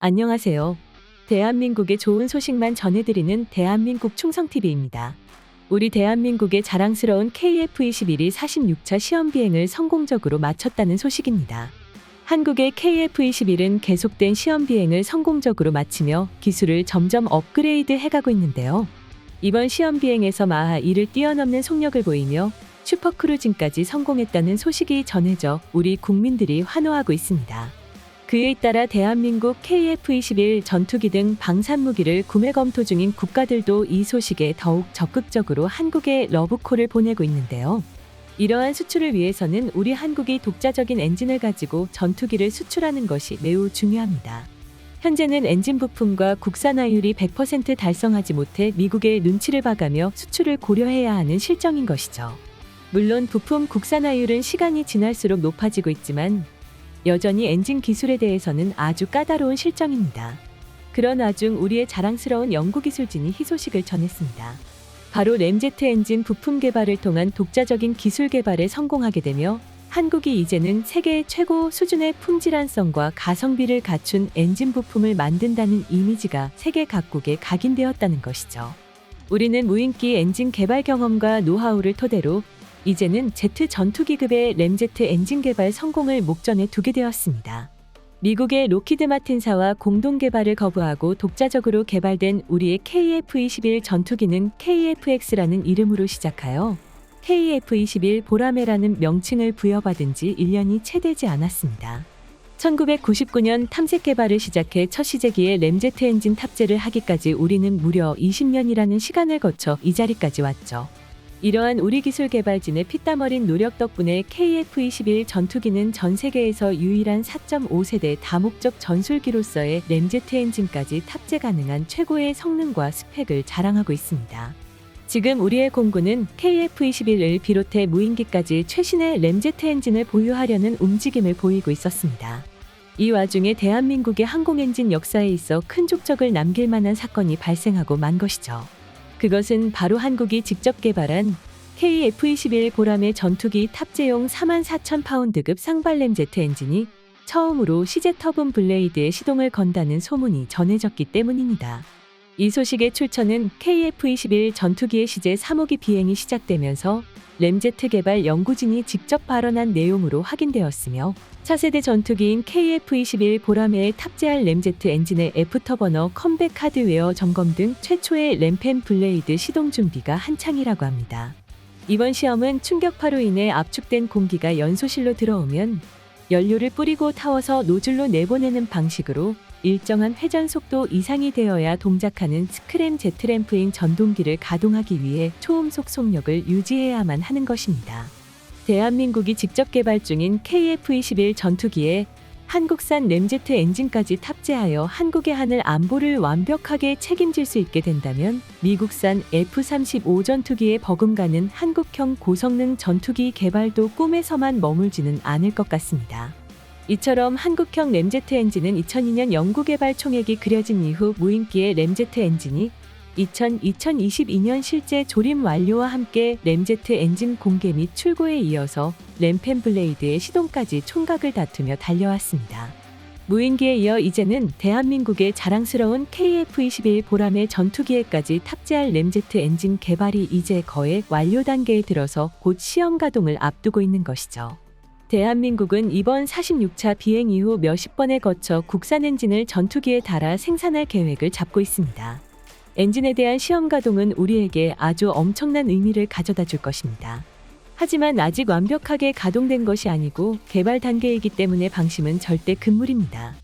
안녕하세요. 대한민국의 좋은 소식만 전해드리는 대한민국 충성TV입니다. 우리 대한민국의 자랑스러운 KF-21이 46차 시험 비행을 성공적으로 마쳤다는 소식입니다. 한국의 KF-21은 계속된 시험 비행을 성공적으로 마치며 기술을 점점 업그레이드 해가고 있는데요. 이번 시험 비행에서 마하 2를 뛰어넘는 속력을 보이며 슈퍼크루징까지 성공했다는 소식이 전해져 우리 국민들이 환호하고 있습니다. 그에 따라 대한민국 KF-21 전투기 등 방산무기를 구매 검토 중인 국가들도 이 소식에 더욱 적극적으로 한국에 러브콜을 보내고 있는데요. 이러한 수출을 위해서는 우리 한국이 독자적인 엔진을 가지고 전투기를 수출하는 것이 매우 중요합니다. 현재는 엔진 부품과 국산화율이 100% 달성하지 못해 미국의 눈치를 봐가며 수출을 고려해야 하는 실정인 것이죠. 물론 부품 국산화율은 시간이 지날수록 높아지고 있지만 여전히 엔진 기술에 대해서는 아주 까다로운 실정입니다. 그런 와중 우리의 자랑스러운 연구기술진이 희소식을 전했습니다. 바로 램제트 엔진 부품 개발을 통한 독자적인 기술 개발에 성공하게 되며 한국이 이제는 세계 최고 수준의 품질 안성과 가성비를 갖춘 엔진 부품을 만든다는 이미지가 세계 각국에 각인되었다는 것이죠. 우리는 무인기 엔진 개발 경험과 노하우를 토대로 이제는 제트 전투기급의 램제트 엔진 개발 성공을 목전에 두게 되었습니다. 미국의 로키드 마틴사와 공동 개발을 거부하고 독자적으로 개발된 우리의 KF-21 전투기는 KF-X라는 이름으로 시작하여 KF-21 보라매라는 명칭을 부여받은 지 1년이 채 되지 않았습니다. 1999년 탐색 개발을 시작해 첫 시제기에 램제트 엔진 탑재를 하기까지 우리는 무려 20년이라는 시간을 거쳐 이 자리까지 왔죠. 이러한 우리 기술 개발진의 피땀 어린 노력 덕분에 KF-21 전투기는 전 세계에서 유일한 4.5세대 다목적 전술기로서의 램제트 엔진까지 탑재 가능한 최고의 성능과 스펙을 자랑하고 있습니다. 지금 우리의 공군은 KF-21을 비롯해 무인기까지 최신의 램제트 엔진을 보유하려는 움직임을 보이고 있었습니다. 이 와중에 대한민국의 항공엔진 역사에 있어 큰 족적을 남길 만한 사건이 발생하고 만 것이죠. 그것은 바로 한국이 직접 개발한 KF-21 보라매 전투기 탑재용 44,000파운드급 쌍발 램제트 엔진이 처음으로 시제 터빈 블레이드에 시동을 건다는 소문이 전해졌기 때문입니다. 이 소식의 출처는 KF-21 전투기의 시제 3호기 비행이 시작되면서 램제트 개발 연구진이 직접 발언한 내용으로 확인되었으며 차세대 전투기인 KF-21 보라매에 탑재할 램제트 엔진의 애프터버너 컴백 하드웨어 점검 등 최초의 램펜 블레이드 시동 준비가 한창이라고 합니다. 이번 시험은 충격파로 인해 압축된 공기가 연소실로 들어오면 연료를 뿌리고 타워서 노즐로 내보내는 방식으로 일정한 회전 속도 이상이 되어야 동작하는 스크램 제트램프인 전동기를 가동하기 위해 초음속 속력을 유지해야만 하는 것입니다. 대한민국이 직접 개발 중인 KF-21 전투기에 한국산 램제트 엔진까지 탑재하여 한국의 하늘 안보를 완벽하게 책임질 수 있게 된다면 미국산 F-35 전투기에 버금가는 한국형 고성능 전투기 개발도 꿈에서만 머물지는 않을 것 같습니다. 이처럼 한국형 램제트 엔진은 2002년 연구개발 총액이 그려진 이후 무인기의 램제트 엔진이 2022년 실제 조립 완료와 함께 램제트 엔진 공개 및 출고에 이어서 램펜 블레이드의 시동까지 총각을 다투며 달려왔습니다. 무인기에 이어 이제는 대한민국의 자랑스러운 KF-21 보라매 전투기에까지 탑재할 램제트 엔진 개발이 이제 거의 완료 단계에 들어서 곧 시험 가동을 앞두고 있는 것이죠. 대한민국은 이번 46차 비행 이후 몇십 번에 거쳐 국산 엔진을 전투기에 달아 생산할 계획을 잡고 있습니다. 엔진에 대한 시험 가동은 우리에게 아주 엄청난 의미를 가져다 줄 것입니다. 하지만 아직 완벽하게 가동된 것이 아니고 개발 단계이기 때문에 방심은 절대 금물입니다.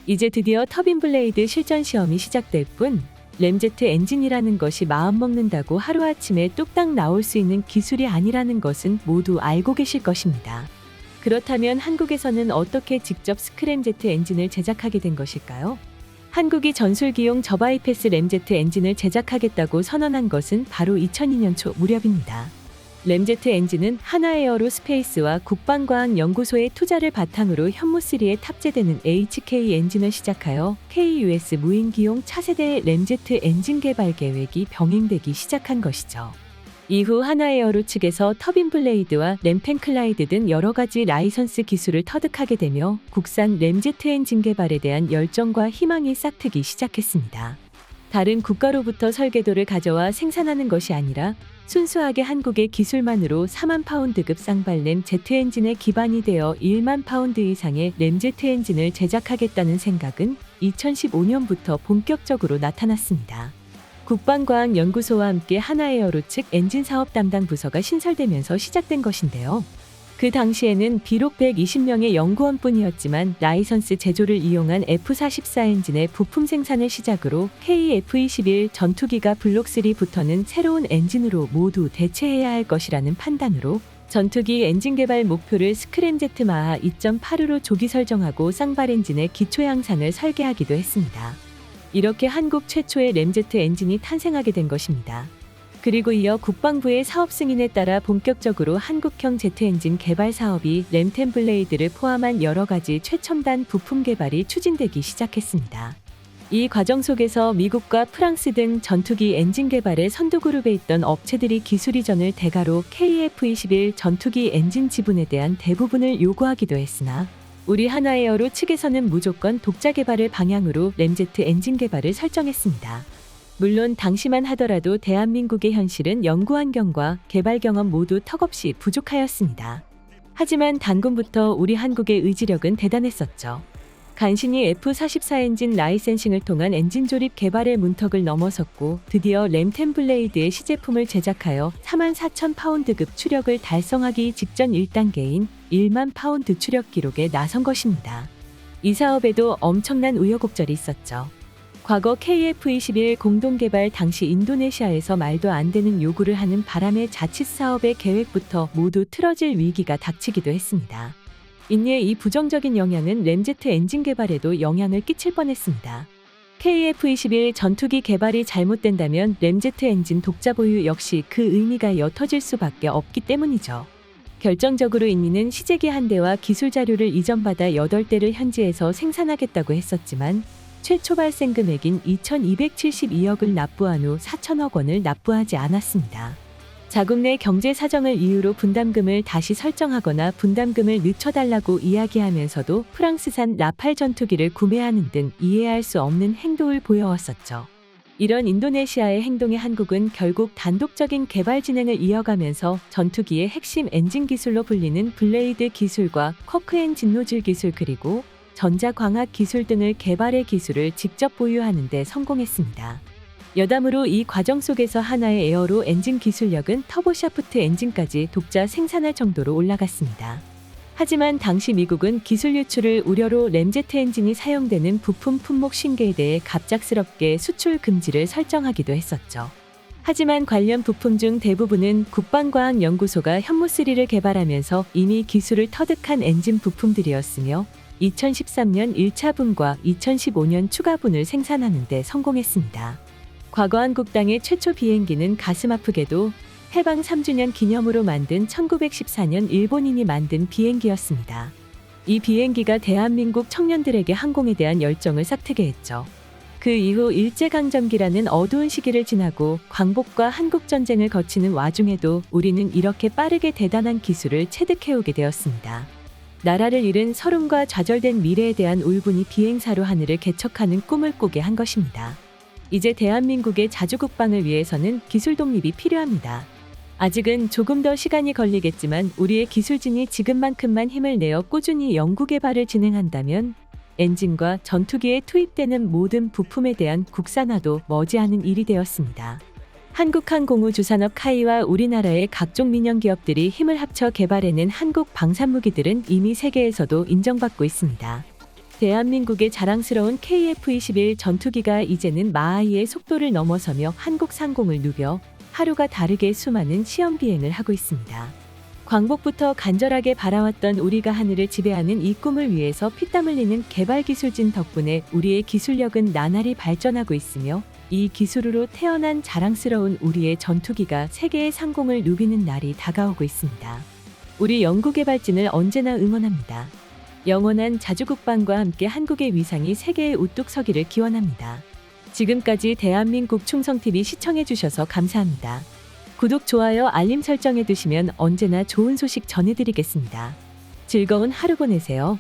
이제 드디어 터빈 블레이드 실전 시험이 시작될 뿐 램제트 엔진이라는 것이 마음먹는다고 하루아침에 뚝딱 나올 수 있는 기술이 아니라는 것은 모두 알고 계실 것입니다. 그렇다면 한국에서는 어떻게 직접 스크램제트 엔진을 제작하게 된 것일까요? 한국이 전술기용 저바이패스 램제트 엔진을 제작하겠다고 선언한 것은 바로 2002년 초 무렵입니다. 램제트 엔진은 하나에어로스페이스와 국방과학연구소의 투자를 바탕으로 현무3에 탑재되는 HK 엔진을 시작하여 KUS 무인기용 차세대의 램제트 엔진 개발 계획이 병행되기 시작한 것이죠. 이후 하나에어로 측에서 터빈 블레이드와 램펜클라이드 등 여러 가지 라이선스 기술을 터득하게 되며 국산 램제트 엔진 개발에 대한 열정과 희망이 싹트기 시작했습니다. 다른 국가로부터 설계도를 가져와 생산하는 것이 아니라 순수하게 한국의 기술만으로 4만 파운드급 쌍발램 제트 엔진에 기반이 되어 1만 파운드 이상의 램제트 엔진을 제작하겠다는 생각은 2015년부터 본격적으로 나타났습니다. 국방과학연구소와 함께 하나에어로 측 엔진 사업 담당 부서가 신설되면서 시작된 것인데요. 그 당시에는 비록 120명의 연구원뿐이었지만 라이선스 제조를 이용한 F-44 엔진의 부품 생산을 시작으로 KF-21 전투기가 블록3부터는 새로운 엔진으로 모두 대체해야 할 것이라는 판단으로 전투기 엔진 개발 목표를 스크램제트 마하 2.85로 조기 설정하고 쌍발 엔진의 기초 양상을 설계하기도 했습니다. 이렇게 한국 최초의 램제트 엔진이 탄생하게 된 것입니다. 그리고 이어 국방부의 사업 승인에 따라 본격적으로 한국형 제트 엔진 개발 사업이 램템 블레이드를 포함한 여러 가지 최첨단 부품 개발이 추진되기 시작했습니다. 이 과정 속에서 미국과 프랑스 등 전투기 엔진 개발의 선두그룹에 있던 업체들이 기술 이전을 대가로 KF-21 전투기 엔진 지분에 대한 대부분을 요구하기도 했으나 우리 하나에어로 측에서는 무조건 독자 개발을 방향으로 램제트 엔진 개발을 설정했습니다. 물론 당시만 하더라도 대한민국의 현실은 연구 환경과 개발 경험 모두 턱없이 부족하였습니다. 하지만 단군부터 우리 한국의 의지력은 대단했었죠. 간신히 F-44 엔진 라이센싱을 통한 엔진 조립 개발의 문턱을 넘어섰고 드디어 램템 블레이드의 시제품을 제작하여 44,000파운드급 추력을 달성하기 직전 1단계인 1만 파운드 추력 기록에 나선 것입니다. 이 사업에도 엄청난 우여곡절이 있었죠. 과거 KF-21 공동개발 당시 인도네시아에서 말도 안 되는 요구를 하는 바람에 자칫 사업의 계획부터 모두 틀어질 위기가 닥치기도 했습니다. 인리에 이 부정적인 영향은 램제트 엔진 개발에도 영향을 끼칠 뻔했습니다. KF-21 전투기 개발이 잘못된다면 램제트 엔진 독자 보유 역시 그 의미가 옅어질 수밖에 없기 때문이죠. 결정적으로 인리는 시제기 한 대와 기술 자료를 이전받아 8대를 현지에서 생산하겠다고 했었지만 최초 발생 금액인 2,272억을 납부한 후 4천억 원을 납부하지 않았습니다. 자국 내 경제 사정을 이유로 분담금을 다시 설정하거나 분담금을 늦춰달라고 이야기하면서도 프랑스산 라팔 전투기를 구매하는 등 이해할 수 없는 행동을 보여왔었죠. 이런 인도네시아의 행동에 한국은 결국 단독적인 개발 진행을 이어가면서 전투기의 핵심 엔진 기술로 불리는 블레이드 기술과 쿼크 엔진 노즐 기술 그리고 전자광학 기술 등을 개발의 기술을 직접 보유하는 데 성공했습니다. 여담으로 이 과정 속에서 하나의 에어로 엔진 기술력은 터보샤프트 엔진까지 독자 생산할 정도로 올라갔습니다. 하지만 당시 미국은 기술 유출을 우려로 램제트 엔진이 사용되는 부품 품목 신계에 대해 갑작스럽게 수출 금지를 설정하기도 했었죠. 하지만 관련 부품 중 대부분은 국방과학연구소가 현무3를 개발하면서 이미 기술을 터득한 엔진 부품들이었으며 2013년 1차 분과 2015년 추가 분을 생산하는 데 성공했습니다. 과거 한국 땅의 최초 비행기는 가슴 아프게도 해방 3주년 기념으로 만든 1914년 일본인이 만든 비행기였습니다. 이 비행기가 대한민국 청년들에게 항공에 대한 열정을 싹트게 했죠. 그 이후 일제강점기라는 어두운 시기를 지나고 광복과 한국전쟁을 거치는 와중에도 우리는 이렇게 빠르게 대단한 기술을 체득해오게 되었습니다. 나라를 잃은 서름과 좌절된 미래에 대한 울분이 비행사로 하늘을 개척하는 꿈을 꾸게 한 것입니다. 이제 대한민국의 자주국방을 위해서는 기술 독립이 필요합니다. 아직은 조금 더 시간이 걸리겠지만 우리의 기술진이 지금만큼만 힘을 내어 꾸준히 연구개발을 진행한다면 엔진과 전투기에 투입되는 모든 부품에 대한 국산화도 머지않은 일이 되었습니다. 한국항공우주산업 카이와 우리나라의 각종 민영기업들이 힘을 합쳐 개발해낸 한국 방산무기들은 이미 세계에서도 인정받고 있습니다. 대한민국의 자랑스러운 KF-21 전투기가 이제는 마하이의 속도를 넘어서며 한국 상공을 누벼 하루가 다르게 수많은 시험 비행을 하고 있습니다. 광복부터 간절하게 바라왔던 우리가 하늘을 지배하는 이 꿈을 위해서 피땀 흘리는 개발 기술진 덕분에 우리의 기술력은 나날이 발전하고 있으며 이 기술으로 태어난 자랑스러운 우리의 전투기가 세계의 상공을 누비는 날이 다가오고 있습니다. 우리 연구개발진을 언제나 응원합니다. 영원한 자주국방과 함께 한국의 위상이 세계에 우뚝 서기를 기원합니다. 지금까지 대한민국 충성TV 시청해주셔서 감사합니다. 구독, 좋아요, 알림 설정해 두시면 언제나 좋은 소식 전해드리겠습니다. 즐거운 하루 보내세요.